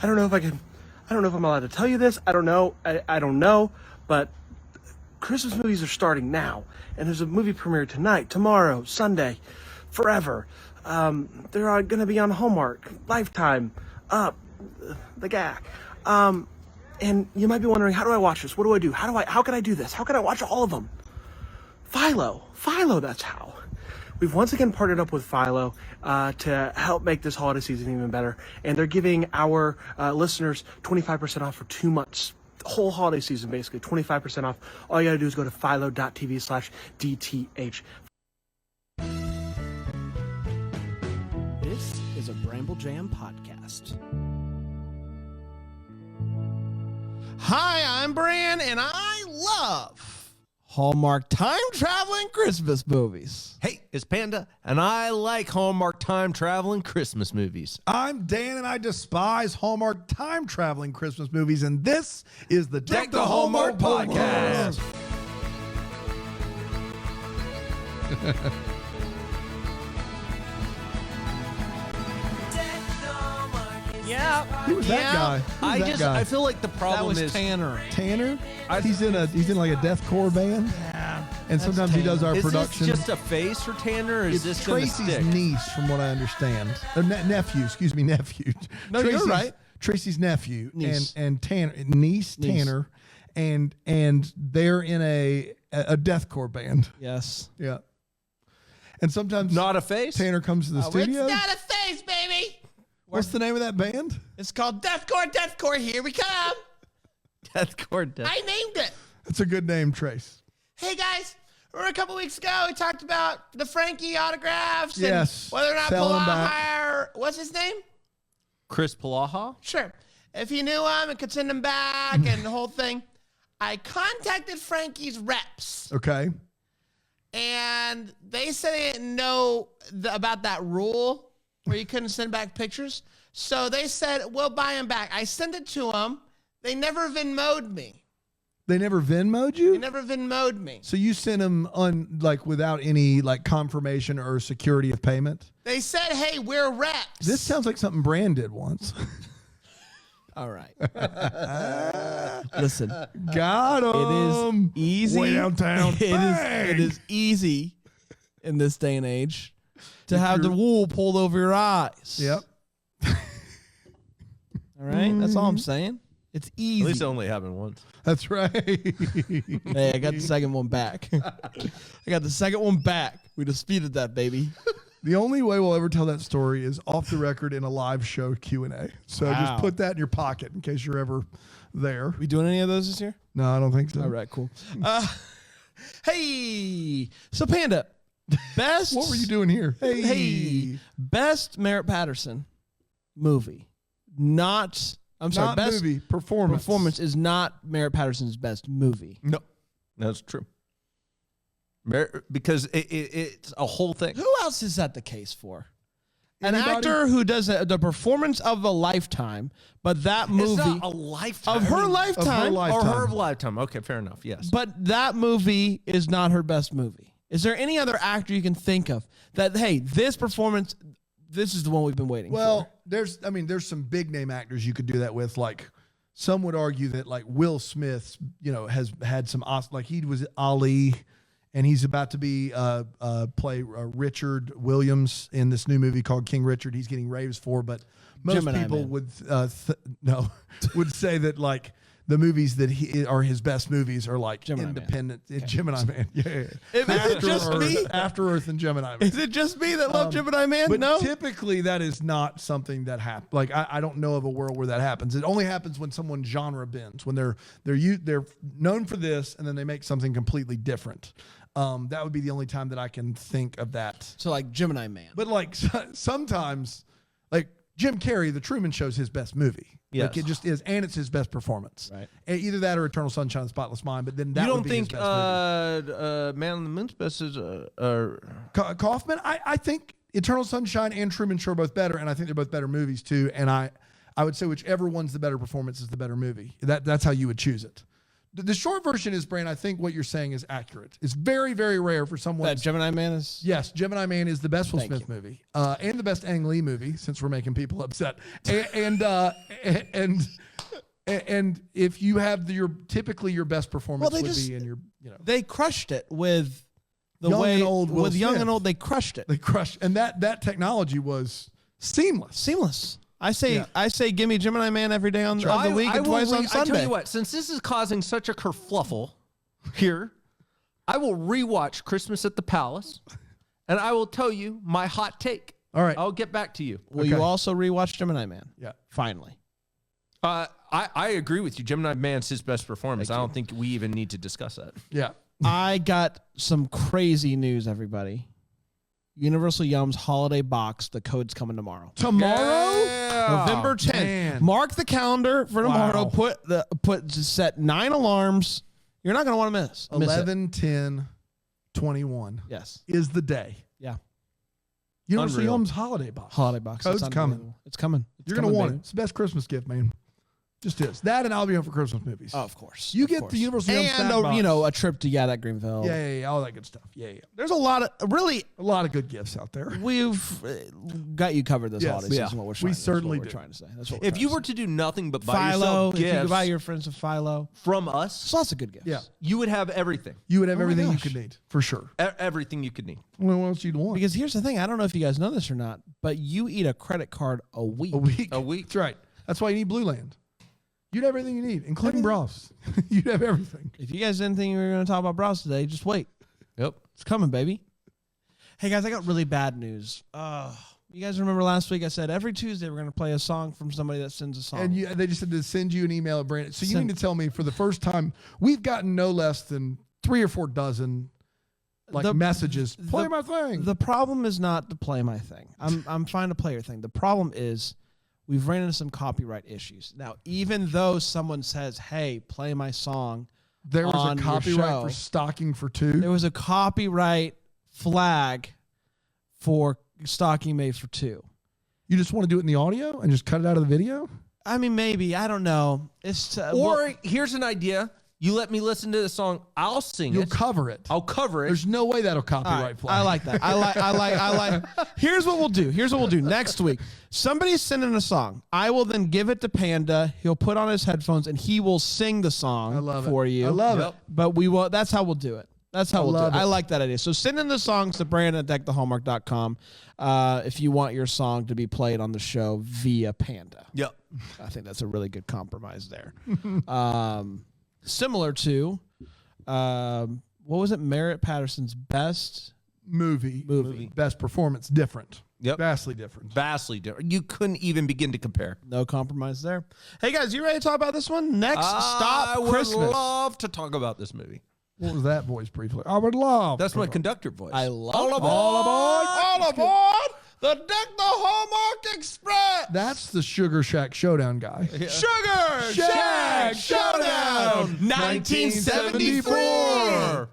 I don't know if I'm allowed to tell you this. I don't know. I don't know. But Christmas movies are starting now. And there's a movie premiere tonight, tomorrow, Sunday, forever. They're going to be on Hallmark, Lifetime, Up, the gag. And you might be wondering, how do I watch this? What do I do? How can I do this? How can I watch all of them? Philo, that's how. We've once again partnered up with Philo to help make this holiday season even better. And they're giving our listeners 25% off for 2 months. The whole holiday season, basically, 25% off. All you gotta do is go to philo.tv/DTH. This is a Bramble Jam podcast. Hi, I'm Bran, and I love Hallmark time-traveling Christmas movies. Hey, it's Panda, and I like Hallmark time-traveling Christmas movies. I'm Dan, and I despise Hallmark time-traveling Christmas movies, and this is the Deck the Hallmark podcast. Yeah. Who was that guy? Who was that guy? I feel like the problem That was is Tanner. Tanner? He's in like a deathcore band. Yeah. And sometimes he does our is production. this just a face for Tanner, or is this gonna Tracy's stick? niece, from what I understand. Or nephew, excuse me, nephew. No, you're right. Tracy's nephew Niece. and Tanner, niece Tanner, and they're in a deathcore band. Yes. Yeah. And sometimes Not a face? Tanner comes to the studio. It's not a face, baby. What's the name of that band? It's called Deathcore. Here we come. Deathcore. I named it. That's a good name, Trace. Hey, guys. Remember a couple weeks ago, we talked about the Frankie autographs and Yes. whether or not Selling 'em back. Palaha, what's his name? Chris Palaha? Sure. If he knew him and could send him back and the whole thing. I contacted Frankie's reps, Okay. and they said they didn't know about that rule where you couldn't send back pictures. So they said, we'll buy him back. I sent it to them. They never Venmo'd me. They never Venmo'd you? They never Venmo'd me. So you sent them without any confirmation or security of payment? They said, hey, we're reps. This sounds like something Brand did once. All right. Listen, Got it is him. easy. Way downtown. It is easy in this day and age to have the wool pulled over your eyes. Yep. All right. That's all I'm saying. It's easy. At least it only happened once. That's right. Hey, I got the second one back. We disputed that, baby. The only way we'll ever tell that story is off the record in a live show Q&A. So Wow. just put that in your pocket in case you're ever there. We doing any of those this year? No, I don't think so. All right, cool. Hey, so Panda, best. What were you doing here? Hey, best Merritt Patterson movie. Not best movie, performance. performance is not Merritt Patterson's best movie. No, that's true. Because it's a whole thing. Who else is that the case for? An Anybody? actor who does the performance of a lifetime, but that movie It's not a lifetime. of her lifetime, Or her lifetime. Okay, fair enough. Yes. but that movie is not her best movie. Is there any other actor you can think of that, hey, this performance, this is the one we've been waiting Well, for? there's some big name actors you could do that with. Like some would argue that like Will Smith, has had some like he was Ali, and he's about to be play Richard Williams in this new movie called King Richard. He's getting raves for, but most Gemini people Man. would say that like the movies that are his best movies are like Gemini Man. independent. Gemini Man, yeah. Is it just Earth, me? After Earth and Gemini Man. Is it just me that love Gemini Man? But No. typically that is not something that happens. Like I don't know of a world where that happens. It only happens when someone genre bends, when they're known for this and then they make something completely different. That would be the only time that I can think of that. So like Gemini Man. But like sometimes, like Jim Carrey, The Truman Show's his best movie. Yes. Like it just is, and it's his best performance. Right. Either that or Eternal Sunshine of the Spotless Mind. But then that you would don't be think his best movie. Man on the Moon's best is Kaufman, I think Eternal Sunshine and Truman Show are both better, and I think they're both better movies too. And I would say whichever one's the better performance is the better movie. That's how you would choose it. The short version is, Brand, I think what you're saying is accurate. It's very, very rare for someone. That Gemini Man is. Yes, Gemini Man is the best Will Thank Smith you. movie, and the best Ang Lee movie, since we're making people upset. And if you have typically your best performance Well, would be in your, They crushed it with the Young way and old Will with young Smith. and old. They crushed it. they crushed, and that technology was seamless. Seamless. I say, Yeah. give me Gemini Man every day of the week and twice on I Sunday. tell you what, since this is causing such a kerfluffle here, I will rewatch Christmas at the Palace, and I will tell you my hot take. All right. I'll get back to you. Will you also rewatch Gemini Man? Yeah. Finally. I agree with you. Gemini Man's his best performance. I don't think we even need to discuss that. Yeah. I got some crazy news, everybody. Universal Yum's holiday box. The code's coming tomorrow. November 10th. man. Mark the calendar for tomorrow. Wow. Set 9 alarms. You're not going to want to miss. 11/10/21 Yes. is the day. Yeah. Universal Unreal. Yum's holiday box. Holiday box. Code's It's coming. unbelievable. It's coming. You're going to want it. It's the best Christmas gift, man. Just is. That and I'll be home for Christmas movies. Oh, of course. You Of get course. the Universal Yum snack and box. a trip to that Greenville. Yeah, all that good stuff. Yeah. There's a lot of really. A lot of good gifts out there. We've got you covered this Yes. holiday Yeah. season. What we're We trying, certainly that's what do. we're trying to say. That's what we're If trying you to were say. to do nothing but buy Philo, yourself if you gifts could buy your friends a Philo, from us, there's lots of good gifts. Yeah. you would have everything. You would have Oh my everything you gosh. could need, for sure. Everything you could need. What else you'd want? Because here's the thing. I don't know if you guys know this or not, but you eat a credit card a week. A week. A week. That's right. That's why you need Blue Land. You'd have everything you need, including bras. You'd have everything. If you guys didn't think we were going to talk about bras today, just wait. Yep. It's coming, baby. Hey, guys, I got really bad news. You guys remember last week I said every Tuesday we're going to play a song from somebody that sends a song. And they just had to send you an email at Brandon. So you need to tell me, for the first time, we've gotten no less than 3 or 4 dozen messages. Play my thing. The problem is not to play my thing. I'm fine to play your thing. The problem is we've ran into some copyright issues. Now, even though someone says, hey, play my song, There was on a your copyright show, for Stocking for 2. there was a copyright flag for Stocking Made for 2. You just want to do it in the audio and just cut it out of the video? I mean, maybe. I don't know. It's Or here's an idea. You let me listen to the song. I'll sing You'll it. cover it. I'll cover it. There's no way that'll all copyright right, flag. I like that. I like. Here's what we'll do. Next week. Somebody's sending a song. I will then give it to Panda. He'll put on his headphones and he will sing the song I love for it. you. I love it. But we will. That's how we'll do it. That's how we'll do it. love I it. like that idea. So send in the songs to Brandon@techthehallmark.com if you want your song to be played on the show via Panda. Yep. I think that's a really good compromise there. Similar to, what was it? Merritt Patterson's best Movie. Best performance, different. Yep. Vastly different. Vastly different. You couldn't even begin to compare. No compromise there. Hey guys, you ready to talk about this one? Next stop, I would Christmas. love to talk about this movie. What was that voice briefly? I would love. That's my conductor voice. I love All it. aboard! All aboard the Deck the Hallmark Express. That's the Sugar Shack Showdown guy. Sugar Shack Showdown 1974.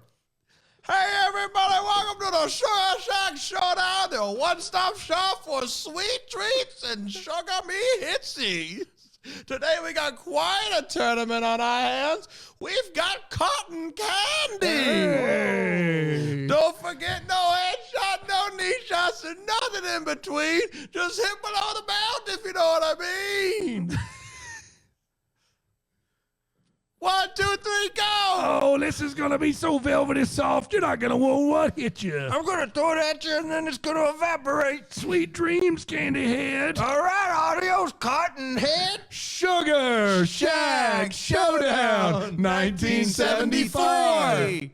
Hey everybody, welcome to the Sugar Shack Showdown, the one-stop shop for sweet treats and sugar me hitsies. Today we got quite a tournament on our hands. We've got cotton candy. Hey. Don't forget no headshot, no knee shots, and nothing in between. Just hit below the belt if you know what I mean. 1, 2, 3, go! Oh, this is going to be so velvety soft, you're not going to want what hit you. I'm going to throw it at you and then it's going to evaporate. Sweet dreams, Candy Head. All right, adios, cotton head. Sugar Shack Showdown 1974.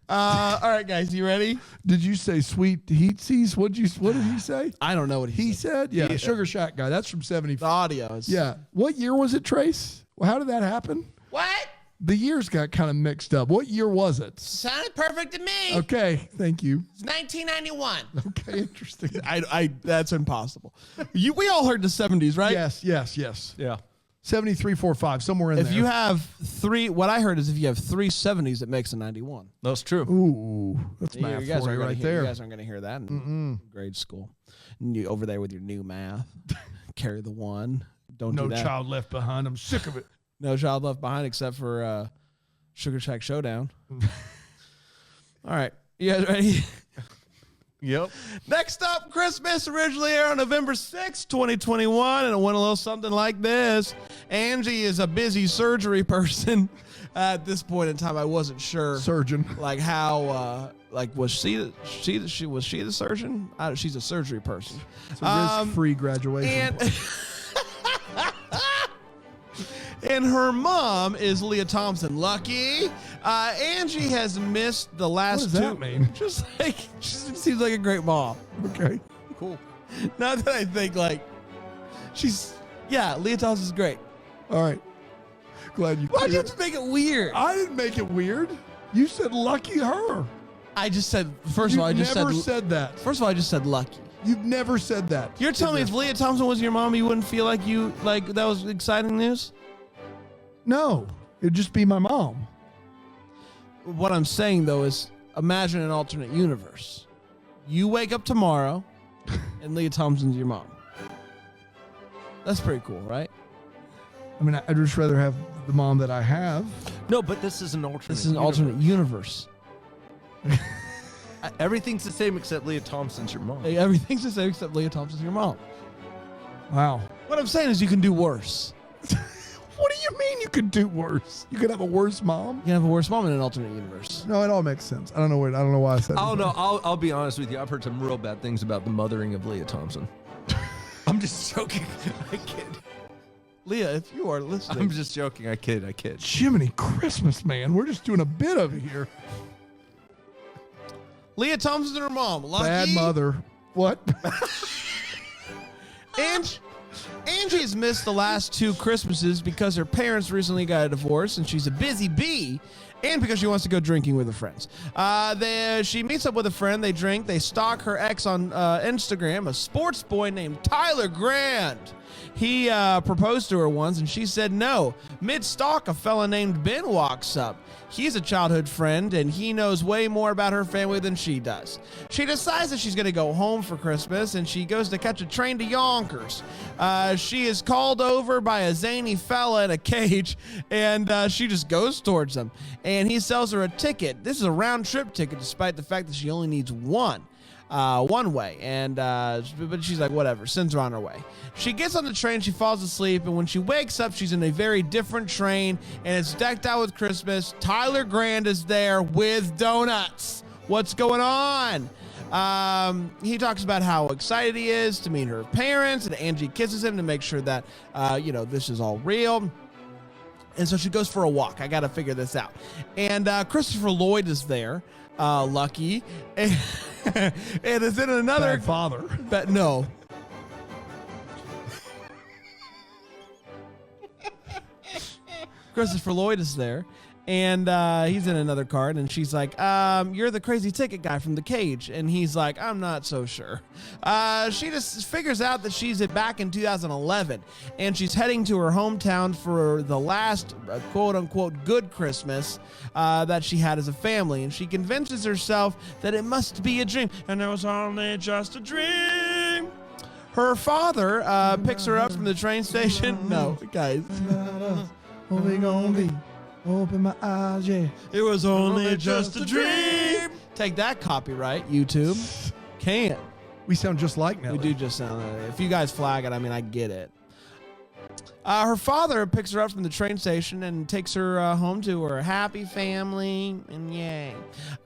All right, guys, you ready? Did you say sweet heatsies? What did he say? I don't know what He said? Yeah, Yeah. Sugar Shack guy. That's from The 74. audio is... Yeah. What year was it, Trace? Well, how did that happen? What? The years got kind of mixed up. What year was it? Sounded perfect to me. Okay, thank you. It's 1991. Okay, interesting. that's impossible. We all heard the 70s, right? Yes. Yeah. 73, 4, 5, somewhere in If there. you have three, what I heard is if you have 3 70s, it makes a 91. That's true. Ooh, that's You math guys for aren't you gonna right hear, there. You guys aren't going to hear that in grade school. And you over there with your new math. Carry the 1. Don't No do that. child left behind. I'm sick of it. No child left behind except for Sugar Shack Showdown. All right. You guys ready? Yep. Next up, Christmas originally aired on November 6, 2021, and it went a little something like this. Angie is a busy surgery person. At this point in time, I wasn't sure. Surgeon. Like how, was she the surgeon? She's a surgery person. It's a risk-free graduation. And her mom is Leah Thompson. Lucky. Angie has missed the last What does that mean? Just like, she seems like a great mom. Okay. Cool. Not that I think Leah Thompson's great. All right. Glad you. Why'd you have to make it weird? I didn't make it weird. You said lucky her. I just said, first of all, I just never said that. First of all, I just said lucky. You've never said that. You're telling me if Leah Thompson was your mom, you wouldn't feel like that was exciting news? No. It'd just be my mom. What I'm saying, though, is imagine an alternate universe. You wake up tomorrow, and Leah Thompson's your mom. That's pretty cool, right? I mean, I'd just rather have the mom that I have. No, but this is an alternate. This is an alternate universe. Everything's the same except Leah Thompson's your mom. Like, everything's the same except Leah Thompson's your mom. Wow. What I'm saying is you can do worse. What do you mean you could do worse? You could have a worse mom? You can have a worse mom in an alternate universe. No, it all makes sense. I don't know why I said that. I don't know. I'll be honest with you. I've heard some real bad things about the mothering of Leah Thompson. I'm just joking. I kid. Leah, if you are listening. I'm just joking. I kid. Jiminy Christmas, man. We're just doing a bit over here. Leah Thompson and her mom. Lucky. Bad mother. What? Angie's missed the last 2 Christmases because her parents recently got a divorce and she's a busy bee, and because she wants to go drinking with her friends. She meets up with a friend, they drink, they stalk her ex on Instagram, a sports boy named Tyler Grand. He proposed to her once and she said no. Mid-stalk, a fella named Ben walks up. He's a childhood friend and he knows way more about her family than she does. She decides that she's going to go home for Christmas and she goes to catch a train to Yonkers. She is called over by a zany fella in a cage and she just goes towards him. And he sells her a ticket. This is a round-trip ticket despite the fact that she only needs one way, and but she's like, whatever, sends her on her way. She gets on the train, she falls asleep, and when she wakes up, she's in a very different train, and it's decked out with Christmas. Tyler Grand is there with donuts. What's going on? He talks about how excited he is to meet her parents, and Angie kisses him to make sure that, this is all real. And so she goes for a walk. I got to figure this out. And Christopher Lloyd is there, Lucky, and is in another Bad father. But no. Christopher Lloyd is there, and he's in another card, and she's like, you're the crazy ticket guy from the cage. And he's like, I'm not so sure. She just figures out that she's back in 2011, and she's heading to her hometown for the last quote-unquote good Christmas that she had as a family, and she convinces herself that it must be a dream, and it was only just a dream. Her father picks her up from the train station. No, guys. What we gonna be? Open my eyes, yeah. It was only just a dream. Take that, copyright, YouTube. Can't. We sound just like Nelly. We do just sound like it. If you guys flag it, I mean, I get it. Her father picks her up from the train station and takes her home to her happy family, and yay.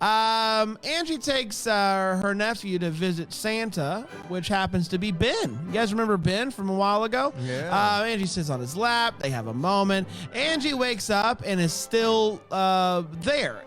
Angie takes her nephew to visit Santa, which happens to be Ben. You guys remember Ben from a while ago? Yeah. Angie sits on his lap. They have a moment. Angie wakes up and is still there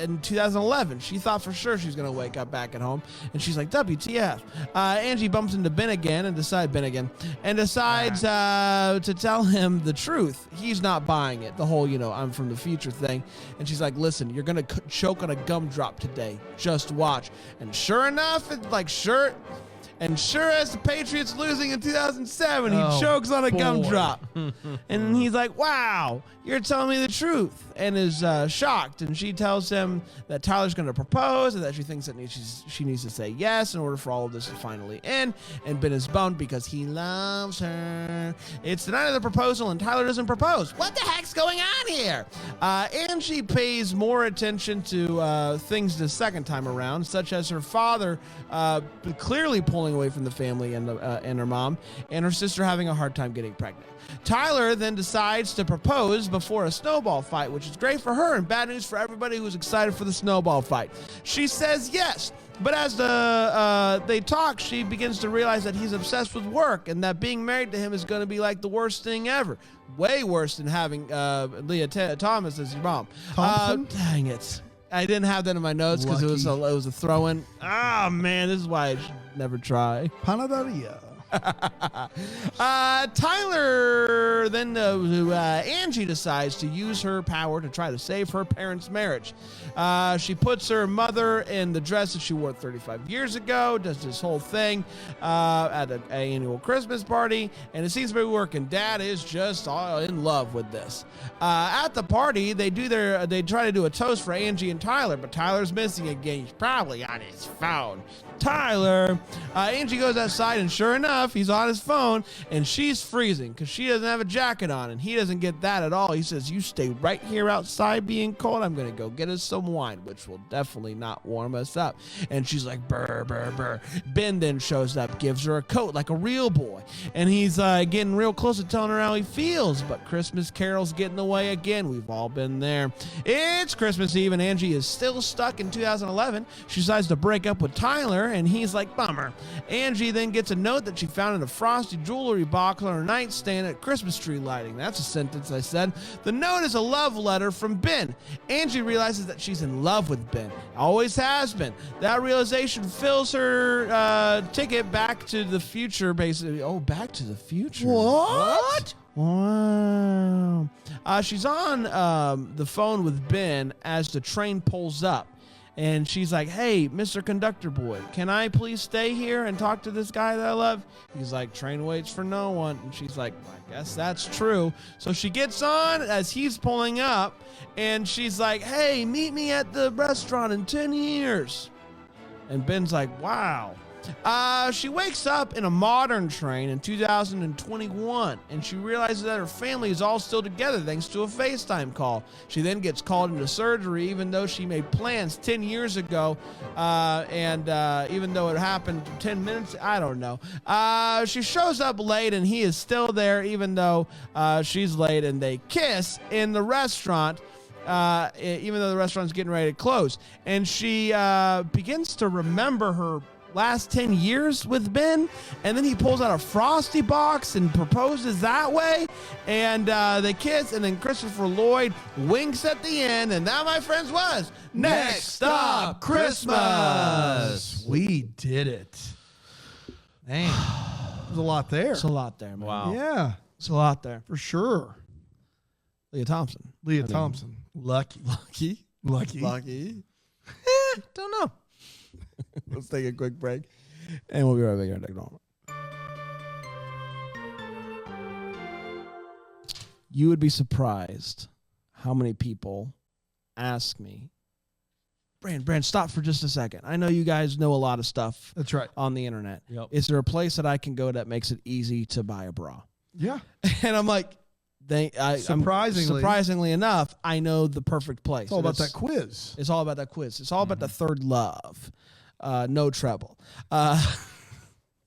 in 2011. She thought for sure she was going to wake up back at home, and she's like, WTF. Angie bumps into Ben again and decides to tell him the truth. He's not buying it. The whole, I'm from the future thing. And she's like, listen, you're going to choke on a gumdrop today. Just watch. And sure enough, And sure as the Patriots losing in 2007, he Oh, chokes on a boy. gumdrop. And he's like, wow, you're telling me the truth. And is shocked. And she tells him that Tyler's going to propose and that she thinks that she needs to say yes in order for all of this to finally end. And Ben is bummed because he loves her. It's the night of the proposal and Tyler doesn't propose. What the heck's going on here? Angie pays more attention to things the second time around, such as her father clearly pulling away from the family and her mom, and her sister having a hard time getting pregnant. Tyler then decides to propose before a snowball fight, which is great for her and bad news for everybody who's excited for the snowball fight. She says yes, but as they talk, she begins to realize that he's obsessed with work and that being married to him is going to be like the worst thing ever. Way worse than having Leah Thomas as your mom. Thompson? Dang it. I didn't have that in my notes because it was a throw-in. Ah, man, this is why I should never try. Panaderia. Tyler then Angie decides to use her power to try to save her parents' marriage. She puts her mother in the dress that she wore 35 years ago, does this whole thing at an annual Christmas party, and it seems to be working. Dad is just all in love with this. At the party, they try to do a toast for Angie and Tyler, but Tyler's missing again. He's probably on his phone. Tyler. Angie goes outside, and sure enough, he's on his phone, and she's freezing because she doesn't have a jacket on, and he doesn't get that at all. He says, you stay right here outside being cold. I'm going to go get us some wine, which will definitely not warm us up. And she's like, brr, brr, brr. Ben then shows up, gives her a coat like a real boy, and he's getting real close to telling her how he feels, but Christmas carols get in the way again. We've all been there. It's Christmas Eve, and Angie is still stuck in 2011. She decides to break up with Tyler, and he's like, bummer. Angie then gets a note that she found in a frosty jewelry box on her nightstand at Christmas tree lighting. That's a sentence I said. The note is a love letter from Ben. Angie realizes that she's in love with Ben. Always has been. That realization fills her ticket back to the future, basically. Oh, Back to the Future. What? Wow. She's on the phone with Ben as the train pulls up. And she's like, hey, Mr. Conductor Boy, can I please stay here and talk to this guy that I love? He's like, train waits for no one. And she's like, I guess that's true. So she gets on as he's pulling up, and she's like, hey, meet me at the restaurant in 10 years. And Ben's like, wow. She wakes up in a modern train in 2021, and she realizes that her family is all still together thanks to a FaceTime call. She then gets called into surgery, even though she made plans 10 years ago, and even though it happened 10 minutes, I don't know. She shows up late, and he is still there, even though she's late, and they kiss in the restaurant. Even though the restaurant's getting ready to close. And she begins to remember her last 10 years with Ben, and then he pulls out a Frosty box and proposes that way, and they kiss, and then Christopher Lloyd winks at the end, and that, my friends, was Next Stop Christmas. We did it. Man, there's a lot there. It's a lot there, man. Wow. Yeah, It's a lot there. for sure. Leah Thompson. Leah Thompson. Lucky. Lucky. Don't know. Let's take a quick break, and we'll be right back here. Normal. You would be surprised how many people ask me, Brand, stop for just a second. I know you guys know a lot of stuff That's right. on the internet. Yep. Is there a place that I can go that makes it easy to buy a bra? Yeah. And I'm like, surprisingly enough, I know the perfect place. It's all about that quiz. It's all about that quiz. It's all about the third love. No treble.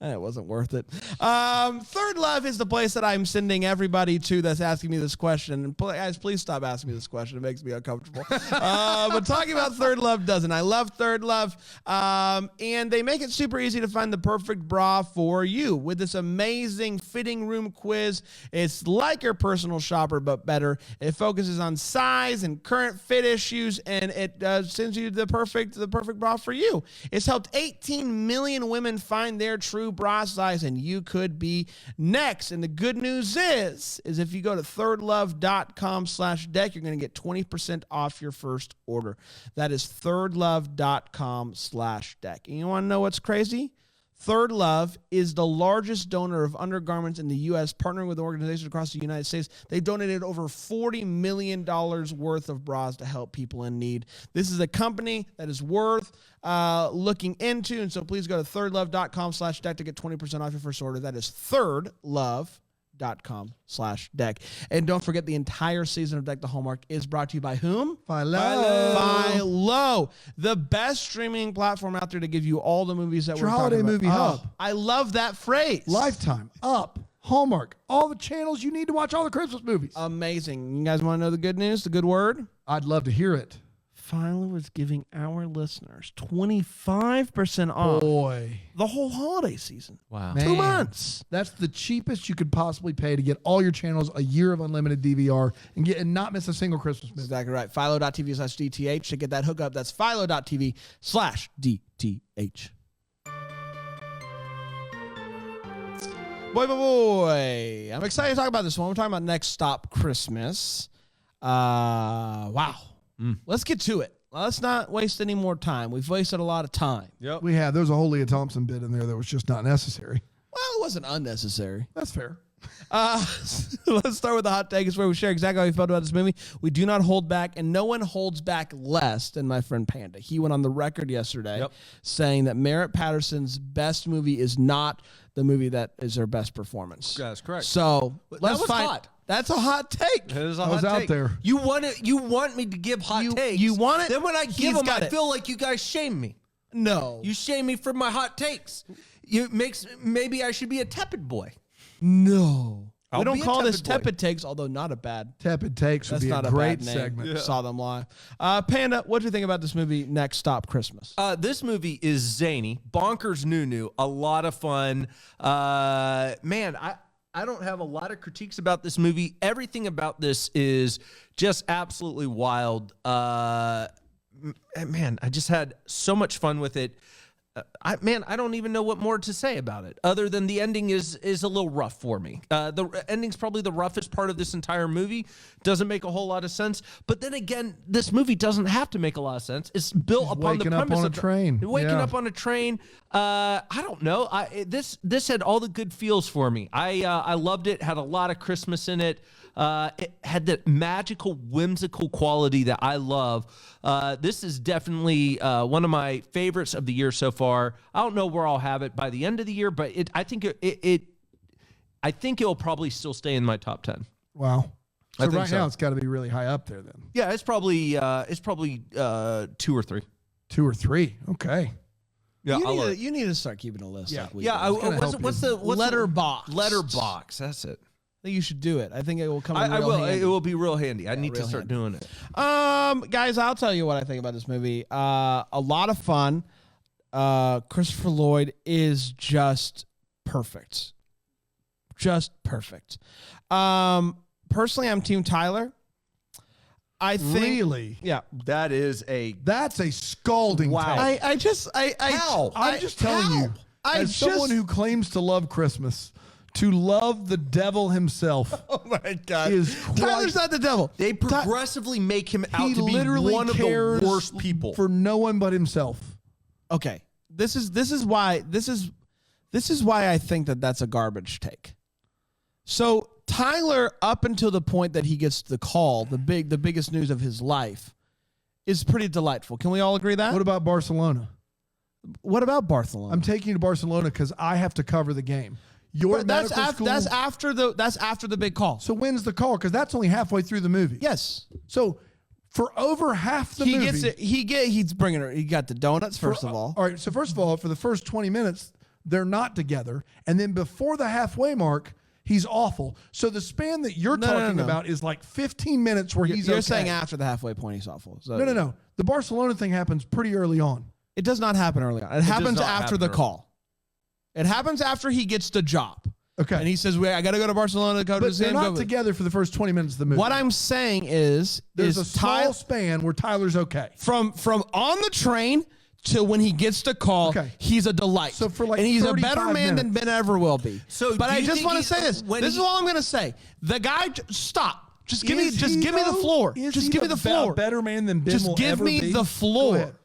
It wasn't worth it. Third Love is the place that I'm sending everybody to that's asking me this question. And guys, please stop asking me this question. It makes me uncomfortable. But talking about Third Love doesn't. I love Third Love. And they make it super easy to find the perfect bra for you with this amazing fitting room quiz. It's like your personal shopper, but better. It focuses on size and current fit issues, and it sends you the perfect bra for you. It's helped 18 million women find their true bra size, and you could be next. And the good news is if you go to thirdlove.com/deck, you're going to get 20% off your first order. That is thirdlove.com/deck. And you want to know what's crazy? Third Love is the largest donor of undergarments in the U.S., partnering with organizations across the United States. They donated over $40 million worth of bras to help people in need. This is a company that is worth looking into, and so please go to thirdlove.com/deck to get 20% off your first order. That is thirdlove.com/deck. And don't forget, the entire season of Deck the Hallmark is brought to you by whom? Philo, the best streaming platform out there to give you all the movies that we're holiday talking about. movie hub. I love that phrase. Lifetime, Up, Hallmark, all the channels you need to watch all the Christmas movies. Amazing. You guys want to know the good news, the good word? I'd love to hear it. Philo is giving our listeners 25% off Boy, the whole holiday season. Wow. 2 months. That's the cheapest you could possibly pay to get all your channels, a year of unlimited DVR, and not miss a single Christmas movie. Exactly right. Philo.tv/DTH to get that hookup. That's Philo.tv/DTH. Boy. I'm excited to talk about this one. We're talking about Next Stop Christmas. Wow. Let's get to it. Let's not waste any more time. We've wasted a lot of time. Yep. We have. There's a whole Leah Thompson bit in there that was just not necessary. Well, it wasn't unnecessary. That's fair. Let's start with the hot take. It's where we share exactly how we felt about this movie. We do not hold back, and no one holds back less than my friend Panda. He went on the record yesterday saying that Merritt Patterson's best movie is not the movie that is her best performance. That's correct. So let's was find. hot. That's a hot take. It is a I was hot out take. there. You want me to give hot takes. you want it? Then when I He's give them, got I it. feel like you guys shame me. No. You shame me for my hot takes. Maybe I should be a tepid boy. No. I'll We don't be a call this tepid boy. tepid takes, although not a bad. Tepid Takes would That's be not a a great bad name. segment. Saw them live. Panda, what do you think about this movie, Next Stop Christmas? This movie is zany, bonkers, new, a lot of fun. Man, I don't have a lot of critiques about this movie. Everything about this is just absolutely wild. Man, I just had so much fun with it. I don't even know what more to say about it other than the ending is a little rough for me. The ending's probably the roughest part of this entire movie. Doesn't make a whole lot of sense. But then again, this movie doesn't have to make a lot of sense. It's built upon the waking up premise on a of train. Waking Yeah. up on a train. I don't know. This had all the good feels for me. I loved it. Had a lot of Christmas in it. It had that magical, whimsical quality that I love. This is definitely one of my favorites of the year so far. I don't know where I'll have it by the end of the year, but I think it'll probably still stay in my top 10. Wow. I So think right so. now it's got to be really high up there then. Yeah, it's probably 2 or 3. 2 or 3. Okay. Yeah, you need to start keeping a list. Yeah. Like we yeah. do. What's the Letterboxd. Letterbox? That's it. I think you should do it. I think it will come in I real will. handy. It will be real handy. I need to real start handy. doing it. Guys, I'll tell you what I think about this movie. A lot of fun. Christopher Lloyd is just perfect. Just perfect. Personally, I'm Team Tyler. I think Really? Yeah. That's a scalding take. I'm just telling you, as someone who claims to love Christmas, to love the devil himself Oh my God. is Tyler's quite... not the devil. They progressively make him out He to be literally one of cares the worst people. for no one but himself. Okay. This is why I think that that's a garbage take. So Tyler, up until the point that he gets the call, the biggest news of his life, is pretty delightful. Can we all agree that? What about Barcelona? What about Barcelona? I'm taking you to Barcelona because I have to cover the game. You're But that's medical school. that's after the big call. So when's the call? Because that's only halfway through the movie. Yes. So for over half the He movie, gets it. He's bringing her. He got the donuts first of all. All right. So first of all, for the first 20 minutes, they're not together, and then before the halfway mark, he's awful. So the span that you're talking about is like 15 minutes where he's You're okay. saying after the halfway point he's awful. So No. The Barcelona thing happens pretty early on. It does not happen early on. It happens not after happen the early. call. It happens after he gets the job. Okay. And he says, "Wait, I got to go to Barcelona to go to But see they're him." not together for the first 20 minutes of the movie. What I'm saying is There's a small Tyler span where Tyler's okay. from on the train to when he gets the call, Okay. he's a delight. So for like and he's a 35 better man minutes. than Ben ever will be. So but do I you just think want he- to say this. when This is he- all I'm going to say. The guy, stop. Just give me Is the he, though? floor. Is Just he give me the floor. Better man than Ben Just will give ever me be? the floor.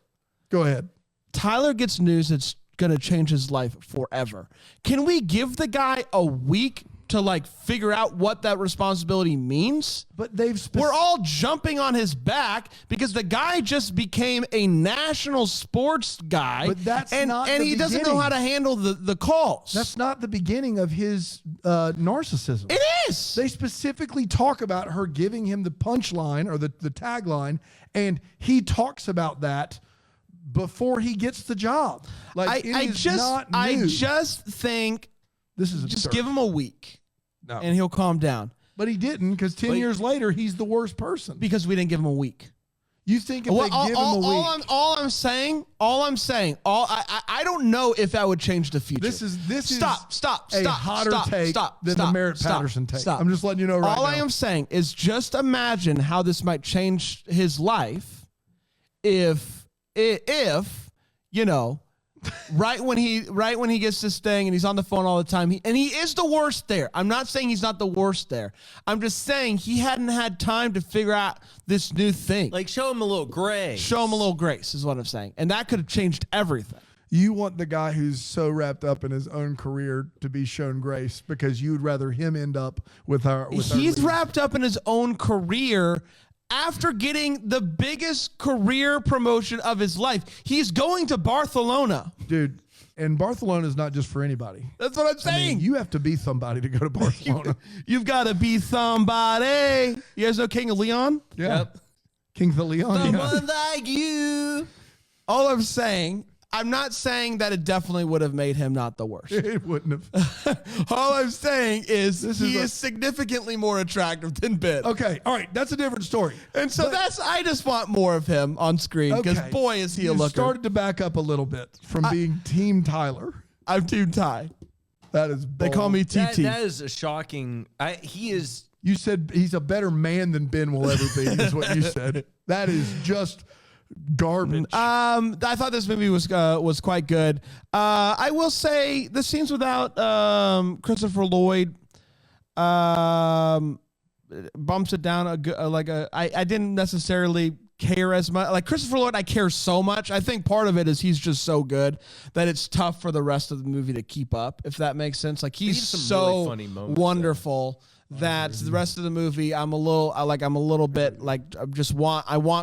Go ahead. Tyler gets news that's gonna change his life forever. Can we give the guy a week to like figure out what that responsibility means? But we're all jumping on his back because the guy just became a national sports guy. But that's and not and the he doesn't know beginning. how to handle the calls. That's not the beginning of his narcissism. It is. They specifically talk about her giving him the punchline or the tagline, and he talks about that before he gets the job. Like I just think this is just absurd. give him a week No. and he'll calm down. But he didn't, because 10 years later, he's the worst person. Because we didn't give him a week. You think if they give him a week... All I'm saying, I don't know if that would change the future. This is stop, a hotter take than the Merritt Patterson take. Stop. I'm just letting you know right now. All I am saying is just imagine how this might change his life if you know, right when he gets this thing and he's on the phone all the time, he is the worst there. I'm not saying he's not the worst there. I'm just saying he hadn't had time to figure out this new thing. Like, show him a little grace. Show him a little grace is what I'm saying. And that could have changed everything. You want the guy who's so wrapped up in his own career to be shown grace because you'd rather him end up with our He's lead. wrapped up in his own career after getting the biggest career promotion of his life. He's going to Barcelona. Dude, and Barcelona is not just for anybody. That's what I'm saying. I mean, you have to be somebody to go to Barcelona. You've got to be somebody. You guys know King of Leon? Yeah. Yep. King of the Leon. Yeah. Someone like you. All I'm not saying that it definitely would have made him not the worst. It wouldn't have. All I'm saying is he is is significantly more attractive than Ben. Okay, all right, that's a different story. And so I just want more of him on screen because Okay. boy is he a You looker. started to back up a little bit from being Team Tyler. I'm Team Ty. That is They call me TT. That is a shocking. He is. You said he's a better man than Ben will ever be, is what you said. That is just garbage. I thought this movie was quite good. I will say the scenes without Christopher Lloyd bumps it down I didn't necessarily care as much. Like Christopher Lloyd, I care so much. I think part of it is he's just so good that it's tough for the rest of the movie to keep up, if that makes sense. Like he's some so really funny moments wonderful. That the rest of the movie, I want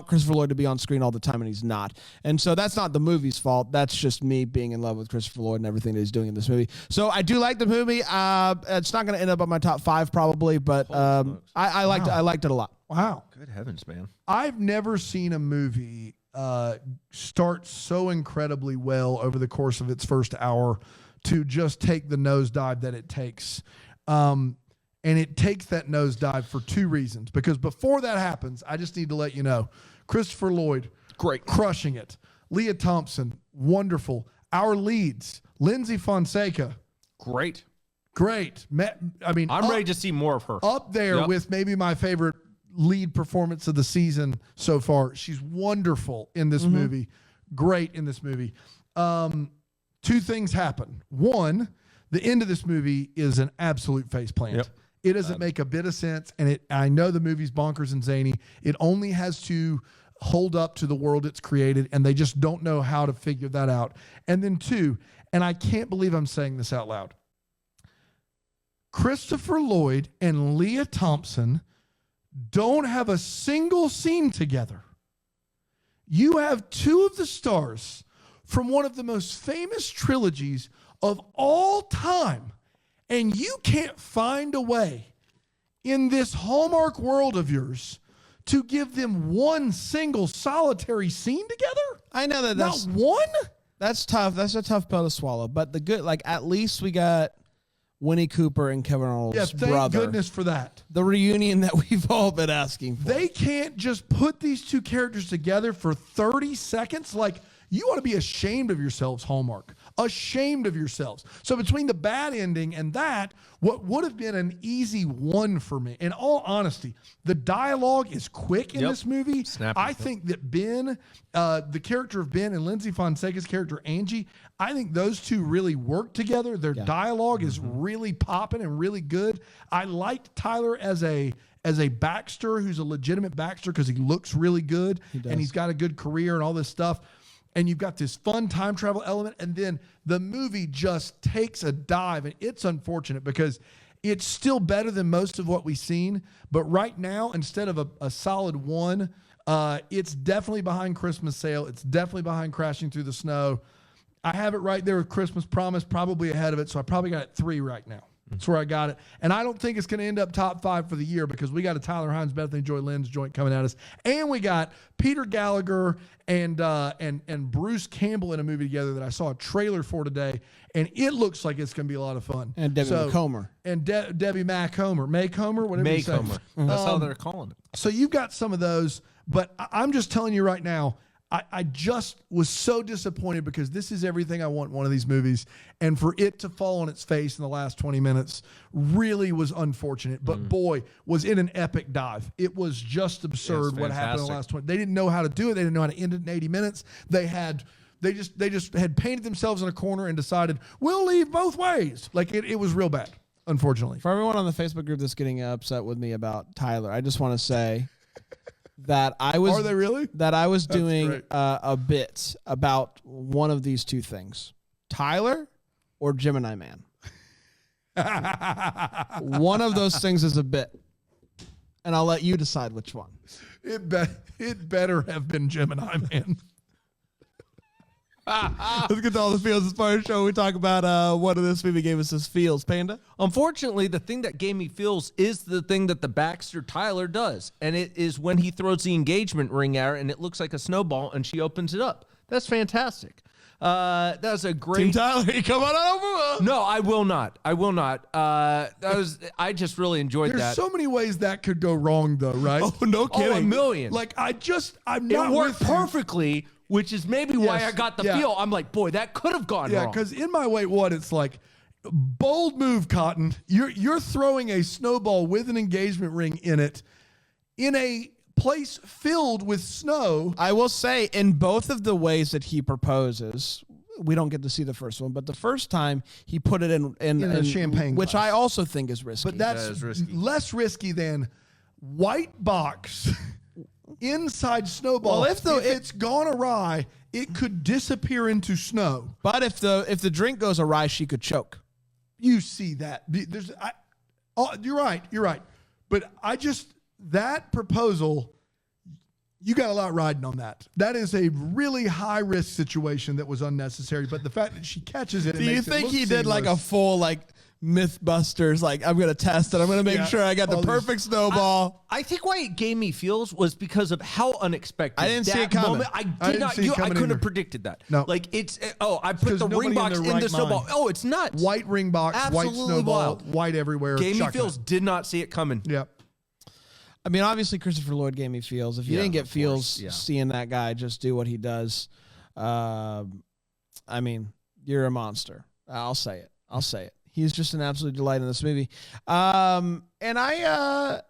Christopher Lloyd to be on screen all the time, and he's not. And so that's not the movie's fault. That's just me being in love with Christopher Lloyd and everything that he's doing in this movie. So I do like the movie. It's not going to end up on my top 5 probably, but I liked it a lot. Wow. Good heavens, man. I've never seen a movie start so incredibly well over the course of its first hour to just take the nosedive that it takes. And it takes that nosedive for 2 reasons. Because before that happens, I just need to let you know, Christopher Lloyd, Great. crushing it. Leah Thompson, wonderful. Our leads, Lindsay Fonseca, Great. great. I'm ready to see more of her. Up there Yep. with maybe my favorite lead performance of the season so far. She's wonderful in this movie. Great in this movie. 2 things happen. One, the end of this movie is an absolute faceplant. Yep. It doesn't make a bit of sense, and I know the movie's bonkers and zany. It only has to hold up to the world it's created, and they just don't know how to figure that out. And then 2, and I can't believe I'm saying this out loud, Christopher Lloyd and Leah Thompson don't have a single scene together. You have 2 of the stars from one of the most famous trilogies of all time, and you can't find a way in this Hallmark world of yours to give them one single solitary scene together? I know that's Not one? That's tough. That's a tough pill to swallow. But the good, like at least we got Winnie Cooper and Kevin Arnold's Yeah, thank brother. goodness for that. The reunion that we've all been asking for. They can't just put these 2 characters together for 30 seconds. Like, you ought to be ashamed of yourselves, Hallmark. Ashamed of yourselves. So between the bad ending and that, what would have been an easy 1 for me, in all honesty, the dialogue is quick in this movie. Snappy. I think that Ben, the character of Ben and Lindsay Fonseca's character, Angie, I think those 2 really work together. Their dialogue is really popping and really good. I liked Tyler as a Baxter, who's a legitimate Baxter because he looks really good and he's got a good career and all this stuff. and you've got this fun time travel element, and then the movie just takes a dive, and it's unfortunate because it's still better than most of what we've seen, but right now, instead of a solid 1, it's definitely behind Christmas Sale. It's definitely behind Crashing Through the Snow. I have it right there with Christmas Promise, probably ahead of it, so I probably got it 3 right now. That's where I got it. And I don't think it's going to end up top 5 for the year because we got a Tyler Hines, Bethany Joy Lynn's joint coming at us. And we got Peter Gallagher and Bruce Campbell in a movie together that I saw a trailer for today. And it looks like it's going to be a lot of fun. And Debbie McComber. And Debbie Macomber. Maycomer? Whatever you say. Maycomer. That's how they're calling it. So you've got some of those. But I'm just telling you right now, I just was so disappointed because this is everything I want in one of these movies. And for it to fall on its face in the last 20 minutes really was unfortunate. But boy, was it an epic dive. It was just absurd what happened in the last 20. They didn't know how to do it. They didn't know how to end it in 80 minutes. They just had painted themselves in a corner and decided, we'll leave both ways. Like it was real bad, unfortunately. For everyone on the Facebook group that's getting upset with me about Tyler, I just want to say that I was Are they really? That I was doing great. a bit about one of these two things, Tyler or Gemini Man. One of those things is a bit, and I'll let you decide which one. It better have been Gemini Man. Let's get to all the feels. This part of the show, we talk about what of this movie gave us this feels. Panda? Unfortunately, the thing that gave me feels is the thing that the Baxter Tyler does. And it is when he throws the engagement ring at her and it looks like a snowball and she opens it up. That's fantastic. That was a great... Team Tyler, you come on over. No, I will not. I just really enjoyed There's that. so many ways that could go wrong, though, right? Oh, no kidding. Oh, a million. Like, I'm it not worked with you. perfectly, which is maybe why Yes, I got the yeah. feel. I'm like, boy, that could have gone Yeah, wrong. because in my wait what, it's like, bold move, Cotton. You're throwing a snowball with an engagement ring in it in a place filled with snow. I will say, in both of the ways that he proposes, we don't get to see the first one, but the first time he put it in a champagne which glass. I also think is risky. But that's is risky. less risky than white box inside snowball. Well, if it's gone awry, it could disappear into snow. But if the drink goes awry, she could choke. You see that. You're right. But that proposal, you got a lot riding on that. That is a really high risk situation that was unnecessary. But the fact that she catches it, Do you think he did like a full Mythbusters? Like, I'm gonna test it. I'm gonna make sure I got the all these- perfect snowball. I think why it gave me feels was because of how unexpected. I didn't see that it coming. moment- I didn't not. see it I coming couldn't either. have predicted that. No. Like I put 'Cause the nobody ring in box their in right the snowball. mind. Oh, it's nuts. white ring box, white Absolutely snowball, wild. white everywhere. Gave me shotgun. feels. Did not see it coming. Yep. I mean, obviously Christopher Lloyd gave me feels. If you Yeah, didn't get of feels course, yeah. seeing that guy just do what he does, I mean, you're a monster. I'll say it. He's just an absolute delight in this movie. And I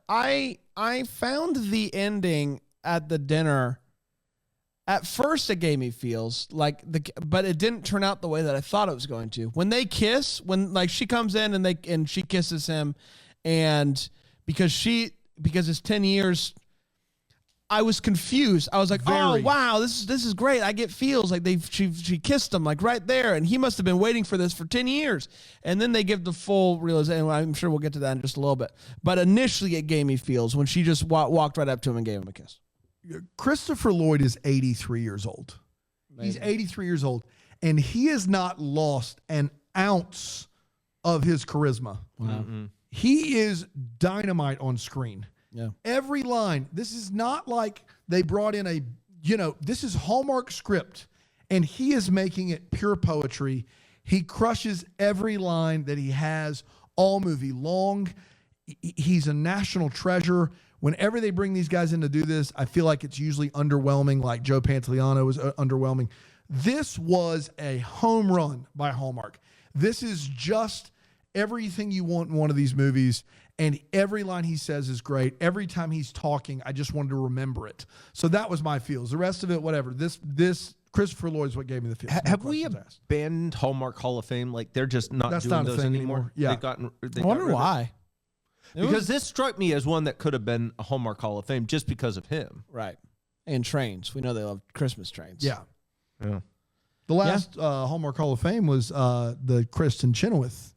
found the ending at the dinner. At first, it gave me feels but it didn't turn out the way that I thought it was going to. When they kiss, when she comes in and she kisses him, and because it's 10 years. I was confused. I was like, Very. "Oh wow, this is great. I get feels like she kissed him like right there, and he must have been waiting for this for 10 years." And then they give the full realization. I'm sure we'll get to that in just a little bit. But initially, it gave me feels when she just walked right up to him and gave him a kiss. Christopher Lloyd is 83 years old. He's 83 years old, and he has not lost an ounce of his charisma. Wow. He is dynamite on screen. Yeah. Every line. This is not like they brought in this is Hallmark script, and he is making it pure poetry. He crushes every line that he has all movie long. He's a national treasure. Whenever they bring these guys in to do this, I feel like it's usually underwhelming, like Joe Pantoliano was underwhelming. This was a home run by Hallmark. This is just everything you want in one of these movies, and every line he says is great. Every time he's talking, I just wanted to remember it. So that was my feels. The rest of it, whatever. This Christopher Lloyd's what gave me the feels. No Have we questions asked. abandoned Hallmark Hall of Fame? Like they're just not That's doing not a those thing anymore. anymore. Yeah. They I wonder got rid of it. why. Because this struck me as one that could have been a Hallmark Hall of Fame just because of him. Right. And trains. We know they love Christmas trains. Yeah. Yeah. The last Hallmark Hall of Fame was the Kristen Chenoweth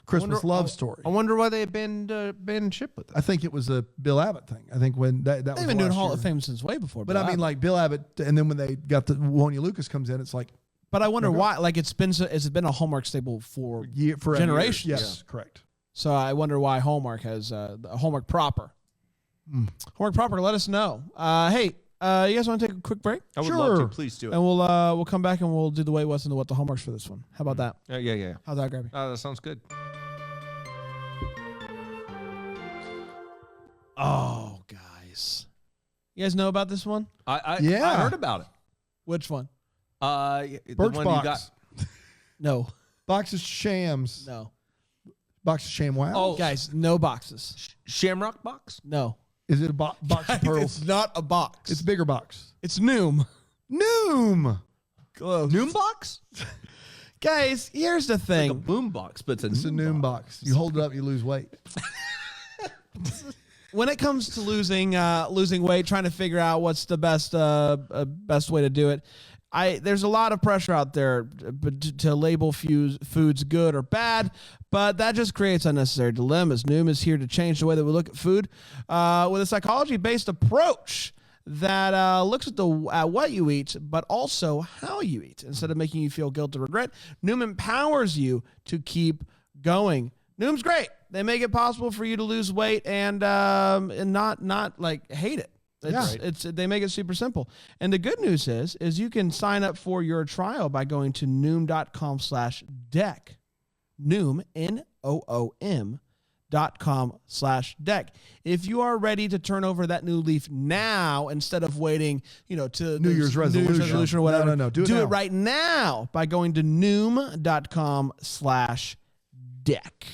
Christmas love story. I wonder why they abandoned ship with it. I think it was a Bill Abbott thing. I think when that was They've the been doing last Hall year. of Fame since way before. But Bill I mean, Abbott. like Bill Abbott, and then when they got the Wonya Lucas comes in, it's like But I wonder why. Like it's been a Hallmark staple for for generations. Yes, correct. So I wonder why Hallmark has Hallmark proper. Hallmark proper. Let us know. Hey, you guys want to take a quick break? I would love to. Please do it. And we'll come back and we'll do the Wait What's and the What the Hallmarks for this one. How about that? Yeah. How's that, Gravy? That sounds good. Oh, guys. You guys know about this one? I Yeah. heard about it. Which one? The Birch one box. you got. No. Box of shams. No. Box of sham wow. Oh. Guys, no boxes. Shamrock box. No. Is it a box of pearls? It's not a box. It's a bigger box. It's Noom. Noom. Close. Noom box. Guys, here's the Like a thing. boom box, but It's a Noom box. You hold it up, you lose weight. When it comes to losing weight, trying to figure out what's the best way to do it, there's a lot of pressure out there to label foods good or bad, but that just creates unnecessary dilemmas. Noom is here to change the way that we look at food with a psychology-based approach that looks at what you eat, but also how you eat. Instead of making you feel guilt or regret, Noom empowers you to keep going. Noom's great. They make it possible for you to lose weight and not like hate it. They make it super simple. And the good news is you can sign up for your trial by going to noom.com/deck. Noom, NOOM.com/deck. If you are ready to turn over that new leaf now instead of waiting, to New Year's resolution or whatever. No. Do it it right now by going to noom.com/deck.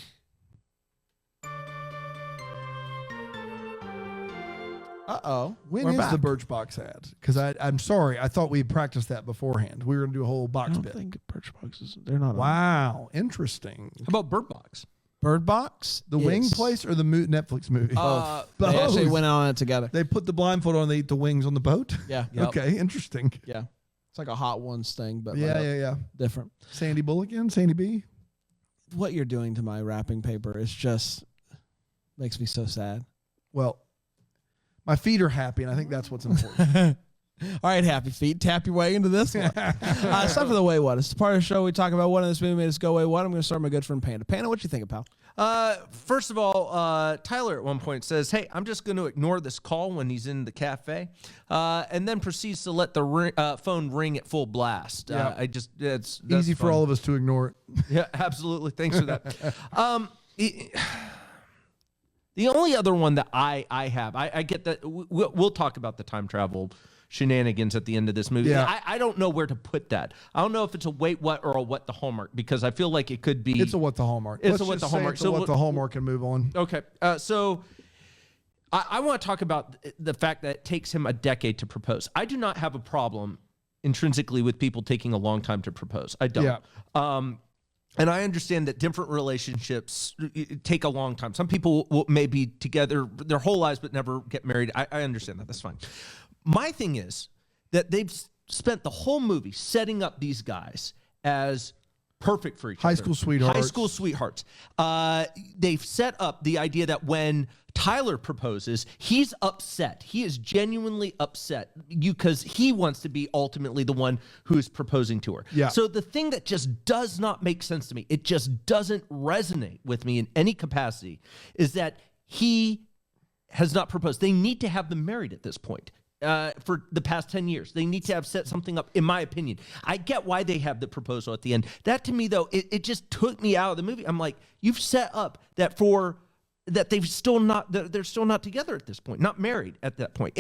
Uh-oh. When We're is back. the Birchbox ad? Because I'm sorry, I thought we had practiced that beforehand. We were going to do a whole I box don't bit. think Birch boxes. They're not. Wow, interesting. How about Bird Box? Bird Box. The Wing Place or the Netflix movie? They actually went on it together. They put the blindfold on. They eat the wings on the boat. Yeah. Yep. Okay, interesting. Yeah. It's like a Hot Ones thing, but Yeah. different. Sandy Bullock again, Sandy B. What you're doing to my wrapping paper is just makes me so sad. Well, my feet are happy, and I think that's what's important. All right, happy feet. Tap your way into this one. It's time for the Way What. It's the part of the show we talk about what in this movie made us go Way What. I'm going to start with my good friend Panda. Panda, what you think, pal? First of all, Tyler at one point says, "Hey, I'm just going to ignore this call when he's in the cafe," and then proceeds to let the phone ring at full blast. Yeah. That's Easy for fun. all of us to ignore it. Yeah, absolutely. Thanks for that. The only other one that I have, I get that we'll talk about the time travel shenanigans at the end of this movie. Yeah. I don't know where to put that. I don't know if it's a Wait What or a What the Hallmark, because I feel like it could be. It's a what the Hallmark. It's Let's a what just the say Hallmark. It's a what the Hallmark and move on. Okay. So I want to talk about the fact that it takes him a decade to propose. I do not have a problem intrinsically with people taking a long time to propose. I don't. Yeah. And I understand that different relationships take a long time. Some people may be together their whole lives but never get married. I understand that. That's fine. My thing is that they've spent the whole movie setting up these guys as perfect for each other. High school sweethearts. High school sweethearts. They've set up the idea that when Tyler proposes, he's upset. He is genuinely upset because he wants to be ultimately the one who is proposing to her. Yeah. So the thing that just does not make sense to me, it just doesn't resonate with me in any capacity, is that he has not proposed. They need to have them married at this point. For the past 10 years. They need to have set something up, in my opinion. I get why they have the proposal at the end. That to me, though, it just took me out of the movie. I'm like, you've set up that they're still not together at this point, not married at that point.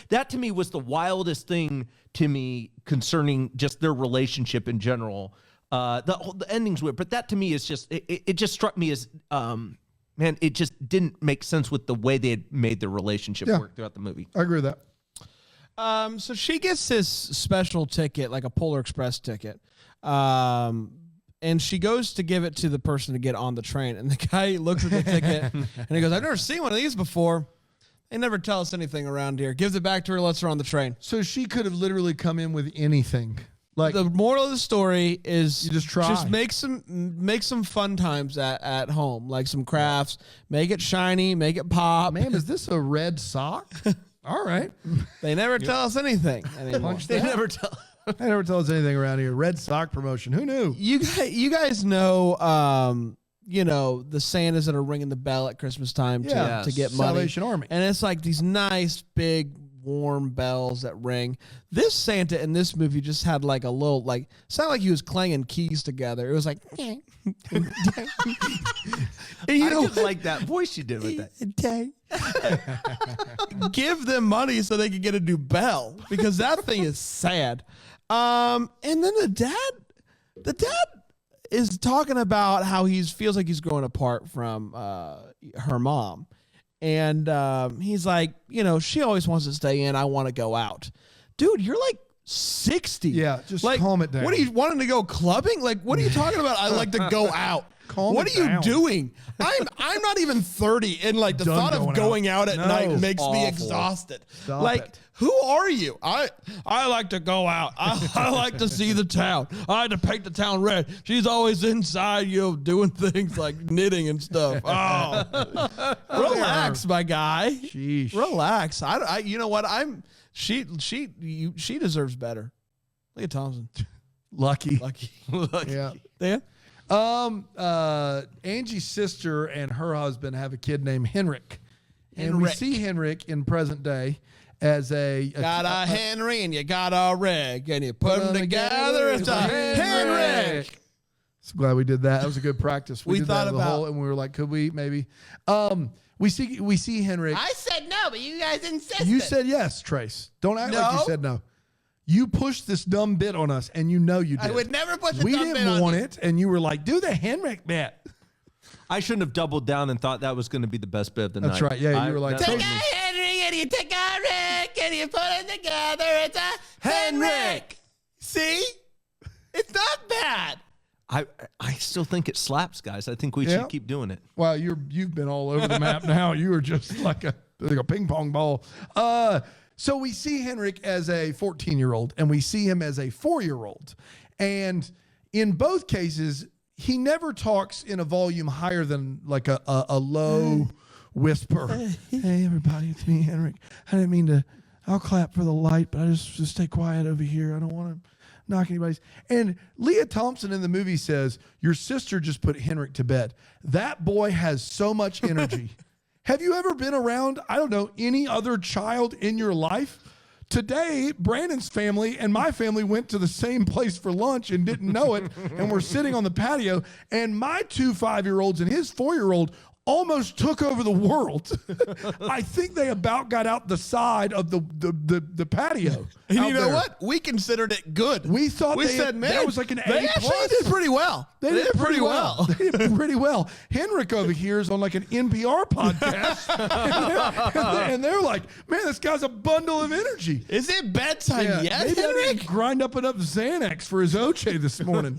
That to me was the wildest thing to me concerning just their relationship in general. The ending's weird, but that to me is just, it just struck me as, man, it just didn't make sense with the way they had made their relationship work throughout the movie. I agree with that. So she gets this special ticket, like a Polar Express ticket. And she goes to give it to the person to get on the train. And the guy looks at the ticket and he goes, "I've never seen one of these before. They never tell us anything around here." Gives it back to her, lets her on the train. So she could have literally come in with anything. Like the moral of the story is You just try. Just make some fun times at home, like some crafts. Make it shiny, make it pop. man, is this a red sock? All right. They never tell us anything anymore. They never tell. They never tell us anything around here. Red sock promotion. Who knew? You guys know the Santas that are ringing the bell at Christmas time to get money. Salvation Army. And it's like these nice big warm bells that ring. This Santa in this movie just had like a little sounded like he was clanging keys together. It was like and I just like that voice you did with that. Give them money so they can get a new bell because that thing is sad. And then the dad is talking about how he feels like he's growing apart from her mom. And he's like, she always wants to stay in. I want to go out. Dude, you're like 60. Yeah, just like, calm it down. What are you wanting to go clubbing? Like, what are you talking about? I like to go out. What are you doing? I'm not even 30, and like the Done thought of going out at night makes me exhausted. Stop like, it. who are you? I like to go out. I like to see the town. I like to paint the town red. She's always inside, doing things like knitting and stuff. Oh, relax, my guy. Sheesh. Relax. You know what? She deserves better. Look at Thompson. Lucky. Yeah. Dan? Angie's sister and her husband have a kid named Henrik. And we see Henrik in present day as a got a Henry and you got a Rick and you put them together. It's a Henrik. So glad we did that. That was a good practice. We did thought that about, and we were like, could we maybe? We see Henrik. I said no, but you guys insisted. You said yes, Trace. Don't act like you said no. You pushed this dumb bit on us, and you know you did. I would never push a we dumb bit on didn't want it, and you were like, do the Henrik bit. I shouldn't have doubled down and thought that was going to be the best bit of the night. That's right. Yeah, you were like, take a Henry and you take a Rick and you put it together. It's a Henrik. See? It's not bad. I still think it slaps, guys. I think we should keep doing it. Well, you've been all over the map now. You are just like a ping pong ball. So we see Henrik as a 14-year-old, and we see him as a 4-year-old. And in both cases, he never talks in a volume higher than like a low whisper. Hey, everybody, it's me, Henrik. I didn't mean to. I'll clap for the light, but I just stay quiet over here. I don't want to knock anybody's. And Leah Thompson in the movie says, your sister just put Henrik to bed. That boy has so much energy. Have you ever been around, I don't know, any other child in your life? Today, Brandon's family and my family went to the same place for lunch and didn't know it, and we're sitting on the patio, and my 2 5-year-olds and his 4-year-old almost took over the world. I think they about got out the side of the patio. And you know what? We considered it good. We thought we said, man, that was like an A+. They actually did pretty well. They did pretty well. They did pretty well. Henrik over here is on like an NPR podcast. and they're like, man, this guy's a bundle of energy. Is it bedtime yet, maybe I Henrik? didn't grind up enough Xanax for his Oche this morning.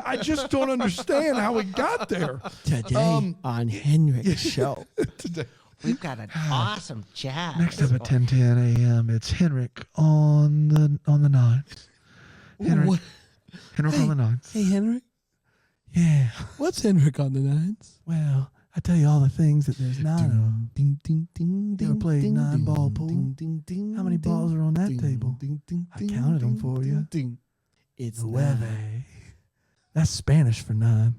I just don't understand how he got there. Today on Henrik's show. We've got an awesome chat. Next up at 10:10 a.m., it's Henrik on the nines. Henrik on the nines. Hey, Henrik. Yeah. What's Henrik on the nines? Well, I tell you all the things that there's 9 of them. Ding, ding, ding, You ever played ding, 9-ball ding, pool? ding, ding, ding, How many ding, balls are on that ding, table? ding, ding, I ding, counted them ding, for ding, you. ding. It's Nueve. 9. That's Spanish for 9.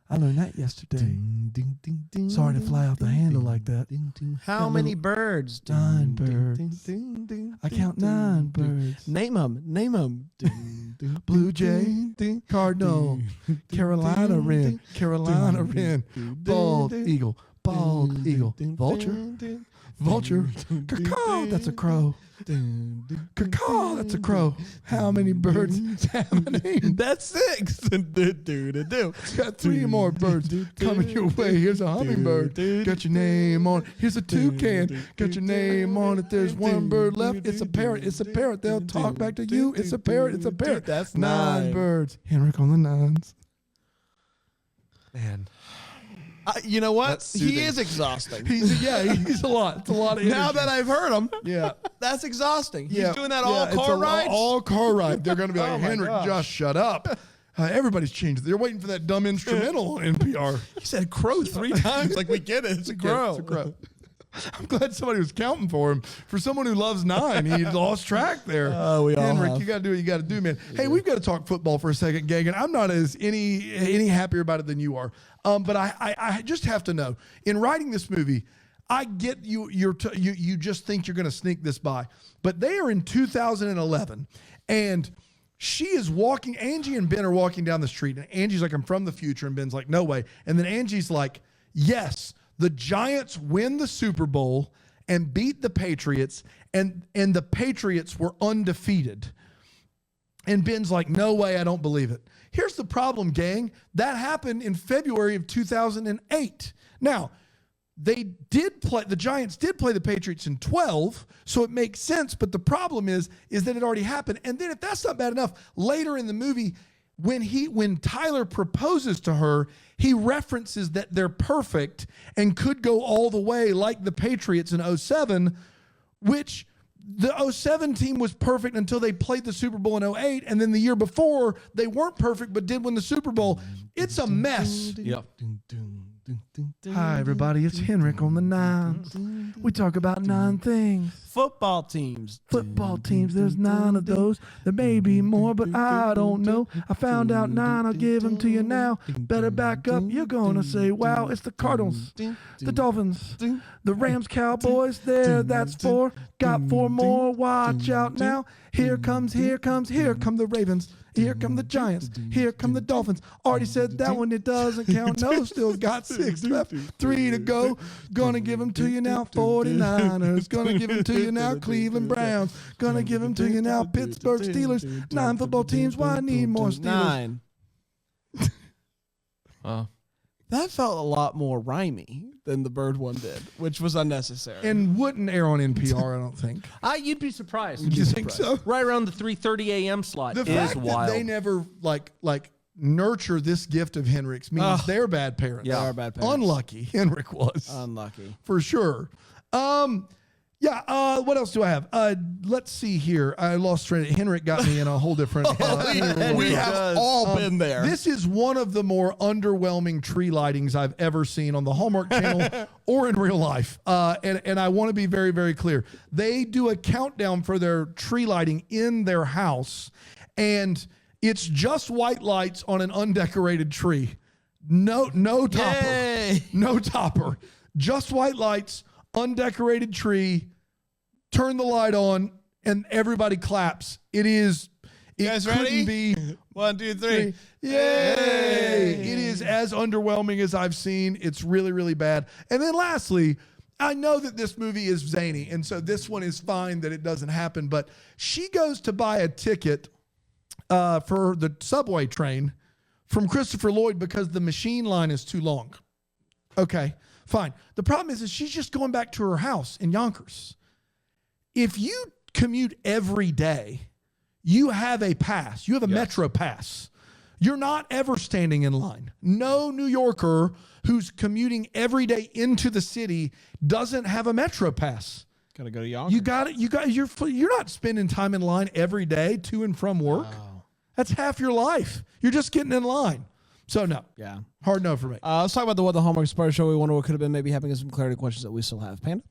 I learned that yesterday. Ding, ding, ding, ding, Sorry to ding, fly off the ding, handle ding, like that. ding, ding. Got How a many little- birds? 9 Ding, ding, birds. ding, ding, ding, I ding, count ding, 9 ding. birds. Name them. Ding, ding, Blue ding, jay, ding, ding, Cardinal, ding, Carolina ding, wren, ding, Carolina ding, wren, ding, bald ding, eagle, bald ding, eagle, ding, vulture, ding, ding, vulture, ding, ding, caw, that's a ding, crow. ding, ding, Caw, that's a crow. How many birds have a name? That's 6. Got 3 more birds coming your way. Here's a hummingbird. Got your name on it. Here's a toucan. Got your name on it. There's 1 bird left. It's a parrot. It's a parrot. They'll talk back to you. It's a parrot. It's a parrot. That's 9 9. birds. Henrik on the nines. Man, You know what? That's He soothing. is exhausting. He's a lot. It's a lot of Now energy. that I've heard him, Yeah. that's exhausting. He's Yeah. doing that Yeah, all it's car a rides. All car ride. They're going to be like, Oh my Henrik, gosh. just shut up. Everybody's changed. They're waiting for that dumb instrumental on NPR. He said crow 3 times. Like, we get it. It's a crow. It's a crow. I'm glad somebody was counting for him. For someone who loves 9, he lost track there. We all Henrik, have. you got to do what you got to do, man. Hey, we've got to talk football for a second, gang, and I'm not as any happier about it than you are. But I just have to know, in writing this movie, I get you. You just think you're going to sneak this by, but they are in 2011, and she is walking. Angie and Ben are walking down the street, and Angie's like, "I'm from the future," and Ben's like, "No way." And then Angie's like, "Yes, the Giants win the Super Bowl and beat the Patriots, and the Patriots were undefeated." And Ben's like, "No way, I don't believe it." Here's the problem, gang. That happened in February of 2008. Now, the Giants did play the Patriots in 12, so it makes sense, but the problem is that it already happened. And then if that's not bad enough, later in the movie, when Tyler proposes to her, he references that they're perfect and could go all the way like the Patriots in 07, which the 07 team was perfect until they played the Super Bowl in 08, and then the year before they weren't perfect but did win the Super Bowl. It's a mess. Yep. Hi, everybody. It's Henrik on the 9s. We talk about 9 things. Football teams. Football teams, there's 9 of those. There may be more, but I don't know. I found out 9, I'll give them to you now. Better back up, you're going to say, wow, it's the Cardinals, the Dolphins, the Rams, Cowboys, that's 4. Got 4 more, watch out now. Here come the Ravens. Here come the Giants. Here come the Dolphins. Already said that one, it doesn't count. No, still got 6 left. 3 to go. Gonna give them to you now, 49ers. Gonna give them to you now, Cleveland Browns. Gonna give them to you now, Pittsburgh Steelers. 9 football teams, why I need more Steelers? 9. Oh. That felt a lot more rhymey than the bird one did, which was unnecessary. And wouldn't air on NPR, I don't think. You'd be surprised. You think so? Right around the 3:30 a.m. slot The is fact wild. that they never like nurture this gift of Henrik's means they're bad parents. They are bad parents. Unlucky, Henrik was. Unlucky. For sure. What else do I have? Let's see here. I lost train. Henrik got me in a whole different. We have all been there. This is one of the more underwhelming tree lightings I've ever seen on the Hallmark Channel or in real life. And I want to be very, very clear. They do a countdown for their tree lighting in their house, and it's just white lights on an undecorated tree. No topper. Yay. No topper. Just white lights, undecorated tree. Turn the light on, and everybody claps. It guys couldn't ready? be 1, 2, 3. Yay! It is as underwhelming as I've seen. It's really, really bad. And then lastly, I know that this movie is zany, and so this one is fine that it doesn't happen, but she goes to buy a ticket for the subway train from Christopher Lloyd because the machine line is too long. Okay, fine. The problem is she's just going back to her house in Yonkers. If you commute every day, you have a pass. You have a Metro pass. You're not ever standing in line. No New Yorker who's commuting every day into the city doesn't have a Metro pass. Gotta go to Yonkers. You're not spending time in line every day to and from work. Wow. That's half your life. You're just getting in line. So no. Yeah. Hard no for me. Let's talk about the Hallmark Inspired show. We wonder what could have been, maybe having some clarity questions that we still have. Panda?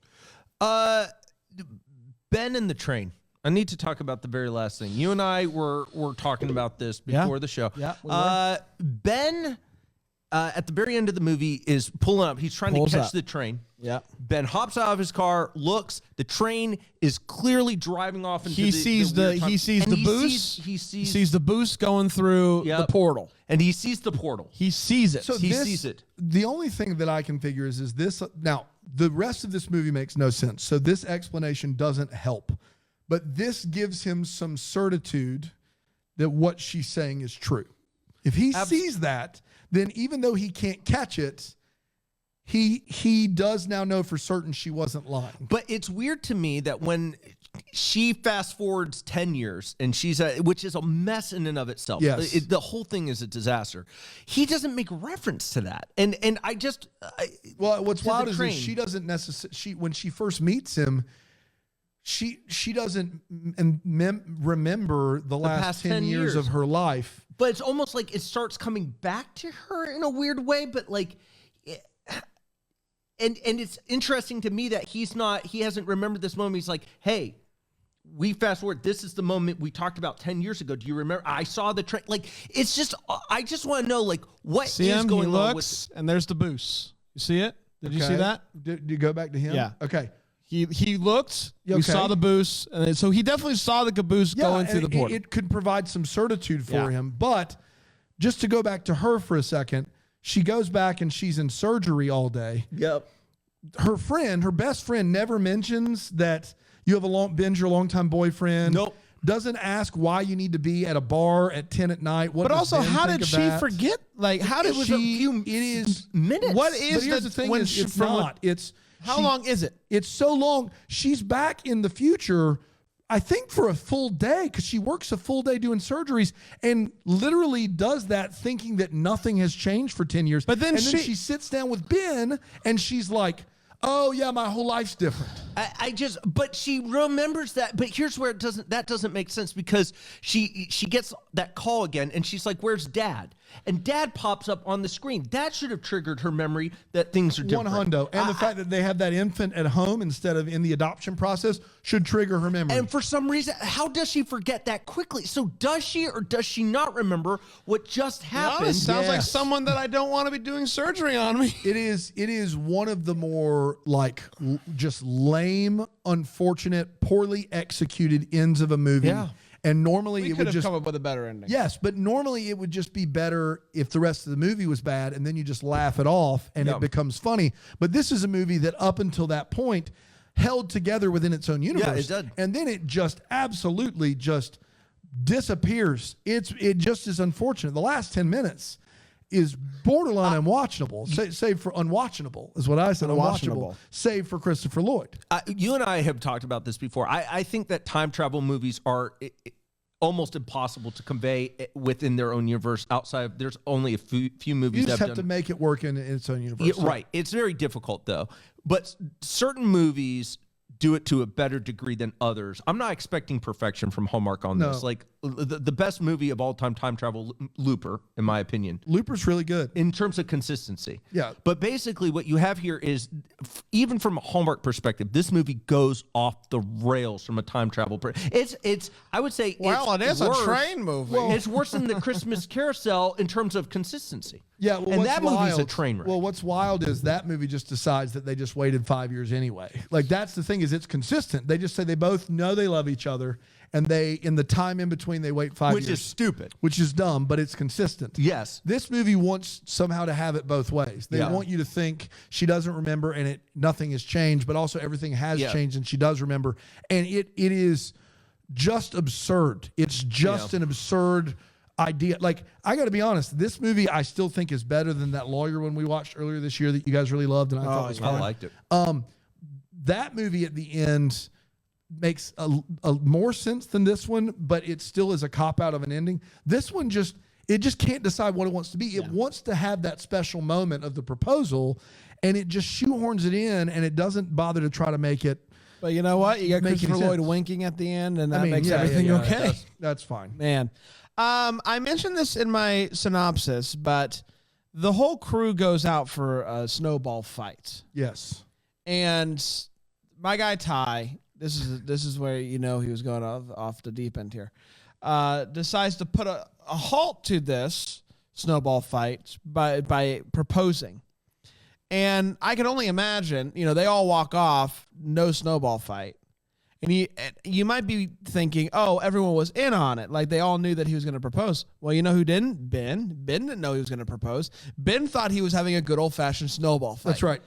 Ben and the train. I need to talk about the very last thing. You and I were talking about this before the show. Yeah, we were. Ben, at the very end of the movie, is pulling up. He's trying to catch the train. Yeah. Ben hops out of his car, looks. The train is clearly driving off into He sees the boost. He sees He sees the boost going through the portal. and he sees the portal. He sees it. So He this- sees it. The only thing that I can figure is this. Now, the rest of this movie makes no sense. So this explanation doesn't help. But this gives him some certitude that what she's saying is true. If he sees that, then even though he can't catch it, he does now know for certain she wasn't lying. But it's weird to me that when she fast forwards 10 years and which is a mess in and of itself. Yes. The whole thing is a disaster. He doesn't make reference to that. And Well, what's to wild the is train. she doesn't necessarily, when she first meets him, she doesn't remember the last past 10 years of her life. But it's almost like it starts coming back to her in a weird way, but like, and it's interesting to me that he hasn't remembered this moment. He's like, hey, we fast forward. This is the moment we talked about 10 years ago. Do you remember? I saw the train. Like, it's just, I just want to know, like, what See is him? going He on looks, and there's the boost. You see it? Did you see Okay. that? Did you go back to him? Yeah. Okay. He looked. Yeah, We okay. saw the boost, and so he definitely saw the caboose going through the and portal. it could provide some certitude for Yeah. him. But just to go back to her for a second, she goes back and she's in surgery all day. Yep. Her best friend, never mentions that you have Ben's your longtime boyfriend. Nope. Doesn't ask why you need to be at a bar at 10 at night. What But does also, Ben how think did of she that? forget? Like, how did It was she? a few It is minutes. What But is here's the thing: when is she, it's from not. It's how long is it? It's so long. She's back in the future, I think, for a full day because she works a full day doing surgeries and literally does that thinking that nothing has changed for 10 years. But then and then she- she sits down with Ben and she's like, oh, yeah, my whole life's different. But she remembers that. But here's where that doesn't make sense because she gets that call again and she's like, where's Dad? And Dad pops up on the screen. That should have triggered her memory that things are different. 100. And the fact that they have that infant at home instead of in the adoption process should trigger her memory. And for some reason, how does she forget that quickly? So does she or does she not remember what just happened? Honest, sounds like Yes. someone that I don't want to be doing surgery on me. It is one of the more like just lame, unfortunate, poorly executed ends of a movie. Yeah. And normally We it could would have just come up with a better ending. yes, but normally it would just be better if the rest of the movie was bad and then you just laugh it off and Yeah. it becomes funny. But this is a movie that up until that point held together within its own universe. it did. And then it just absolutely just disappears. It just is unfortunate. The last 10 minutes is borderline unwatchable. Save for unwatchable is what I said. Unwatchable. Unwatchable. Save for Christopher Lloyd. You and I have talked about this before. I think that time travel movies are almost impossible to convey within their own universe. Outside of, there's only a few movies You that just have have done. to make it work in its own universe. Yeah, right. It's very difficult though. But certain movies do it to a better degree than others. I'm not expecting perfection from Hallmark on this. No. Like the best movie of all time travel, Looper, in my opinion, Looper's really good. in terms of consistency. Yeah. But basically what you have here is, even from a Hallmark perspective, this movie goes off the rails from a time travel. It's I would say, Well, it's it is a worse. train movie. It's worse than the Christmas Carousel in terms of consistency. Yeah, well, and what's that movie's a wild- train wreck. Well, what's wild is that movie just decides that they just waited 5 years anyway. Like that's the thing is it's consistent. They just say they both know they love each other, and they in the time in between they wait 5 Which years, is stupid. which is dumb, but it's consistent. Yes. This movie wants somehow to have it both ways. They Yeah. want you to think she doesn't remember and nothing has changed, but also everything has Yeah. changed and she does remember. And it is just absurd. It's just an absurd idea. Like, I got to be honest, this movie I still think is better than that Lawyer one we watched earlier this year that you guys really loved and I thought was I fun. liked it. That movie at the end makes a more sense than this one, but it still is a cop out of an ending. This one just can't decide what it wants to be. It wants to have that special moment of the proposal, and it just shoehorns it in, and it doesn't bother to try to make it. But you know what? You got Make any Christopher Lloyd sense. winking at the end, and that I mean, makes yeah, everything yeah, okay. That's fine. Man. I mentioned this in my synopsis, but the whole crew goes out for a snowball fight. Yes. And my guy Ty, this is where you know he was going off the deep end here, decides to put a halt to this snowball fight by proposing. And I can only imagine, they all walk off, no snowball fight. And you might be thinking, oh, everyone was in on it. Like they all knew that he was going to propose. Well, you know who didn't? Ben. Ben didn't know he was going to propose. Ben thought he was having a good old-fashioned snowball fight. That's right.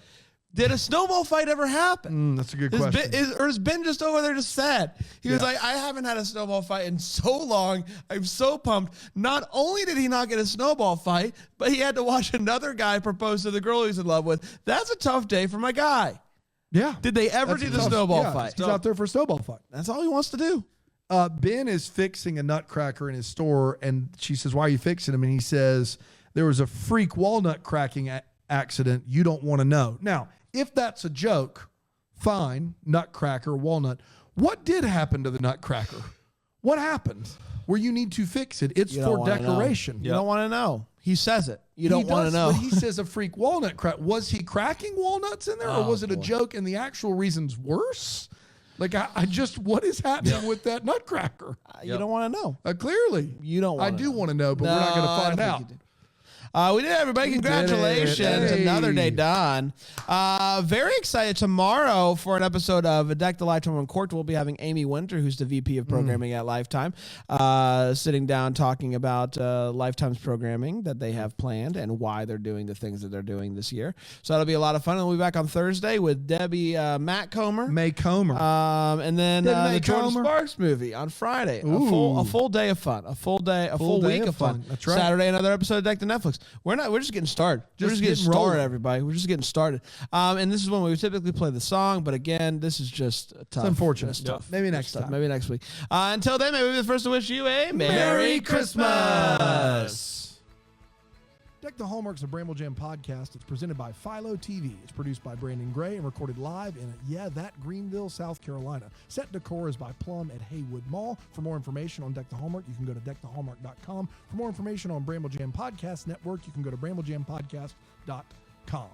Did a snowball fight ever happen? That's a good Is question. Ben, is Ben just over there just sad? He was like, I haven't had a snowball fight in so long. I'm so pumped. Not only did he not get a snowball fight, but he had to watch another guy propose to the girl he's in love with. That's a tough day for my guy. Yeah. Did they ever That's do the tough. snowball Yeah, fight? He's out there for a snowball fight. That's all he wants to do. Ben is fixing a nutcracker in his store, and she says, "Why are you fixing him?" And he says, "There was a freak walnut cracking accident. You don't want to know." Now, if that's a joke, fine, nutcracker, walnut. What did happen to the nutcracker? What happened? Where you need to fix it? It's You don't for wanna know. decoration. You don't want to know. He says it. You don't He want to does, know. But he says a freak walnut crack. Was he cracking walnuts in there, or was it a joke and the actual reason's worse? Like, I just, what is happening with that nutcracker? You don't want to know. Clearly. You don't I wanna do know. want to know, but we're not going to find out. We did, everybody. We did it. Congratulations. Hey. Another day done. Very excited tomorrow for an episode of A Deck the Lifetime Uncorked. We'll be having Amy Winter, who's the VP of programming at Lifetime, sitting down talking about Lifetime's programming that they have planned and why they're doing the things that they're doing this year. So that'll be a lot of fun. And we'll be back on Thursday with Debbie Matt Comer. May Comer. And then Debbie the Jordan Comer. Sparks movie on Friday. Ooh. A full day of fun. A full week day of fun. That's right. Saturday, another episode of Deck the Netflix. We're just getting started. We're just getting getting rolling. started, everybody. We're just getting started. And this is when we typically play the song, but again, this is just tough. It's unfortunate. It's tough. Maybe It's next tough. time. Maybe next week. Until then, maybe we'll be the first to wish you a Merry Christmas. Deck the Hallmark's a Bramble Jam podcast. It's presented by Philo TV. It's produced by Brandon Gray and recorded live in, that Greenville, South Carolina. Set decor is by Plum at Haywood Mall. For more information on Deck the Hallmark, you can go to deckthehallmark.com. For more information on Bramble Jam Podcast Network, you can go to bramblejampodcast.com.